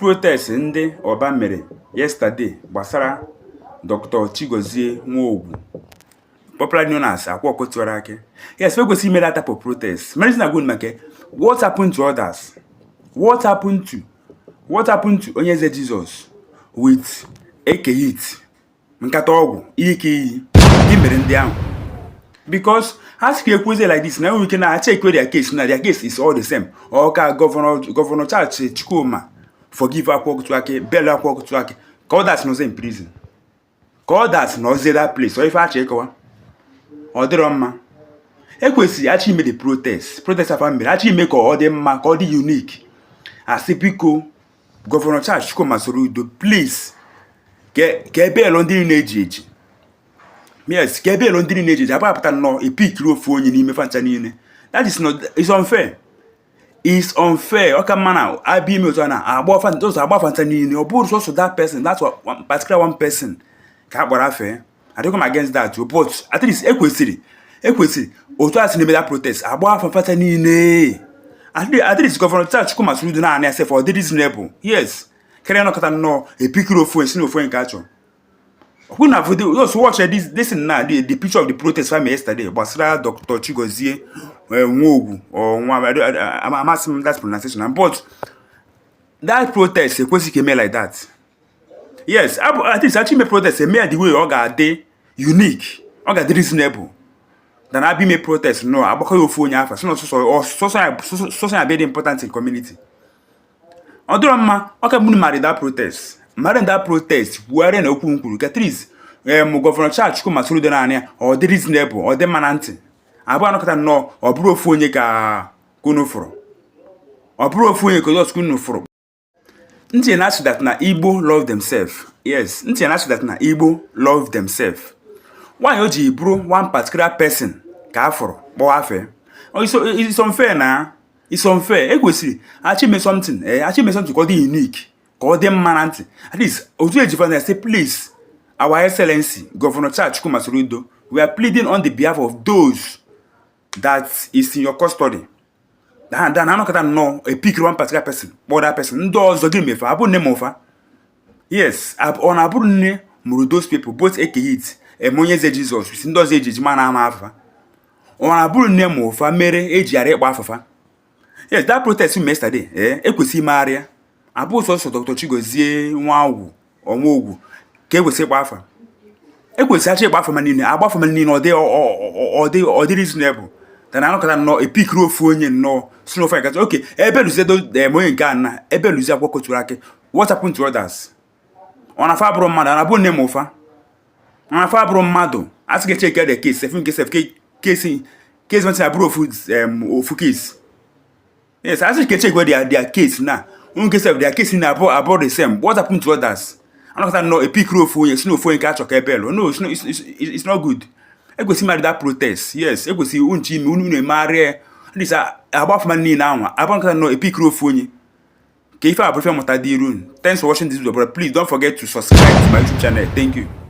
protest ndị Oba mere yesterday gbasara Dr. Chigozie Nwogu, popularly known as Akwa-Okotuarake. Yes, we go see that type of protest. Medicine are good, make. What happened to others? What happened to Onyeze Jesus with Ekehit? Nkata Ogu, Iki, mere ndị ahụ. Because as we accuse like this, now we can check where their case. Now their case is all the same. Okay, Governor Charles Chikuma forgive Akwa-Okotuarake, bail Akwa-Okotuarake. Call that not in prison. Call that not that place. So if I check one, or the Roma, Equisi actually made a protest. Protest of family actually make all the mark, all the unique. As typical Governor Charles Chikuma Soludo, please get bail on the age. Yes, get bail on the age. About no a peak row for you in me. That is not. It's unfair. It's unfair. Okay, man, I be me to those about Fantanini or both also that person. That's what one particular one person can't be fair. I don't come against that too. But at least equity. Oto as in that protest. About Fantanini. At least Governor Church come as we do not answer for this reasonable. Yes. Can I not know a picture of phone, no phone catcher? Who now those watch this now the picture of the protest from yesterday. Basra Dr. Chigozie Nwogu or I'm asking that pronunciation. But that protest came like that. Yes, at least actually my protest made the way Oga day unique, Oga reasonable. Then I be my protest no abaka your phone yafa. So very important in community. Odorama okay mun marry that protest. Marry that protest where na okunkuru Catrice Governor Charles come asuru na ania or the reasonable or the mananti. Aba no kata no oburo fonye ka kunufuro. Oburo fonye ko just kunufuro. Nti na that na Igbo love themselves. Yes, nti na that na Igbo love themselves. Why oji bro one particular person ka aforo bo afe. Oh, so it's unfair na. It's unfair. Equity actually make something. Actually make something called unique. Called them mananti. At least Otu Ejifana say please, Our Excellency Governor Charles Chikuma Soludo, we are pleading on the behalf of those that is in your custody. Dan I know a pick one particular person, but that person does the game for abu name over. Yes, on abu ne those people, both Ekehit, Onyeze Jesus, with those ages man amafa. On abu name over mere age are bafafa. Yes, that protest we yesterday, Ekwesi Maria. Abu also Dr. Chigozie Nwogu or Nwogu. Ke we say bafa. Ekwesi actually bafa manini, abafa manini or they reasonable. Then I know a peak row phone no snow fire. Okay, Ebelu said the Moyen Ghana, Ebelu Akwa-Okotuarake. What happened to others? On a fabro mad and abu name over. On a fabro mado. Ask a check the case, if in case of case when I bro foods for case. Yes, I just check where their case now. In case of their case in about the same. What happened to others? I don't know a peak row phone, snow phone catch or cabello. No, it's not good. I go see that protest. Yes, I go see unchi me marry. This about money now. I want to know a peak row phone. If I prefer Motadi Rune. Thanks for watching this video, but please don't forget to subscribe to my YouTube channel. Thank you.